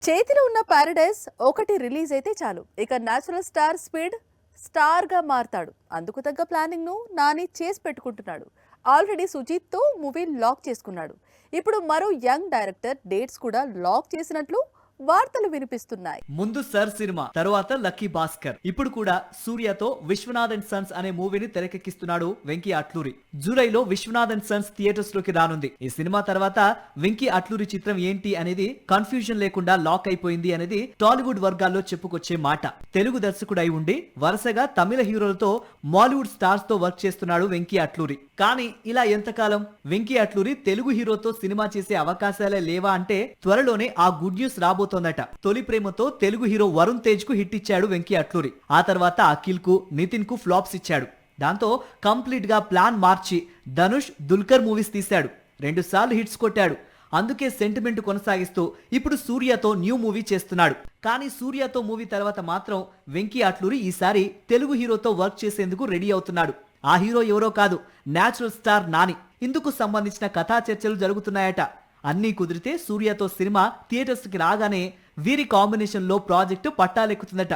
చేతిలో ఉన్న పారడైస్ ఒకటి రిలీజ్ అయితే చాలు ఇక నేచురల్ స్టార్ గా మారతాడు. అందుకు తగ్గ ప్లానింగ్ ను నాని చేసి పెట్టుకుంటున్నాడు. ఆల్రెడీ సుజీత్ తో మూవీ లాక్ చేసుకున్నాడు. ఇప్పుడు మరో యంగ్ డైరెక్టర్ డేట్స్ కూడా లాక్ చేసినట్లు వార్తలు వినిపిస్తున్నాయి. ముందు సర్ సినిమా, తరువాత లక్కీ భాస్కర్, ఇప్పుడు కూడా సూర్యతో విశ్వనాథ్ అండ్ సన్స్ అనే మూవీని తెరకెక్కిస్తున్నాడు వెంకీ అట్లూరి. జూలైలో విశ్వనాథ్ అండ్ సన్స్ థియేటర్స్ లోకి రానుంది. ఈ సినిమా తర్వాత వెంకీ అట్లూరి చిత్రం ఏంటి అనేది కన్ఫ్యూజన్ లేకుండా లాక్ అయిపోయింది అనేది టాలీవుడ్ వర్గాల్లో చెప్పుకొచ్చే మాట. తెలుగు దర్శకుడు అయి ఉండి వరుసగా తమిళ హీరోలతో మాలీవుడ్ స్టార్స్ తో వర్క్ చేస్తున్నాడు వెంకీ అట్లూరి. కానీ ఇలా ఎంతకాలం? వెంకీ అట్లూరి తెలుగు హీరోతో సినిమా చేసే అవకాశాలే లేవా అంటే త్వరలోనే ఆ గుడ్ న్యూస్ రాబోతోందట. తొలి ప్రేమతో తెలుగు హీరో వరుణ్ తేజ్ కు హిట్ ఇచ్చాడు వెంకీ అట్లూరి. ఆ తర్వాత అఖిల్ కు, నితిన్ కు ఫ్లాప్స్ ఇచ్చాడు. దాంతో కంప్లీట్ గా ప్లాన్ మార్చి ధనుష్, దుల్కర్ మూవీస్ తీశాడు. 2 సార్లు హిట్స్ కొట్టాడు. అందుకే సెంటిమెంట్ కొనసాగిస్తూ ఇప్పుడు సూర్యతో న్యూ మూవీ చేస్తున్నాడు. కానీ సూర్యతో మూవీ తర్వాత మాత్రం వెంకీ అట్లూరి ఈసారి తెలుగు హీరోతో వర్క్ చేసేందుకు రెడీ అవుతున్నాడు. ఆ హీరో ఎవరో కాదు, నేచురల్ స్టార్ నాని. ఇందుకు సంబంధించిన కథా చర్చలు జరుగుతున్నాయట. అన్నీ కుదిరితే సూర్యతో సినిమా థియేటర్స్ కి రాగానే వీరి కాంబినేషన్ లో ప్రాజెక్టు పట్టాలెక్కుతుందట.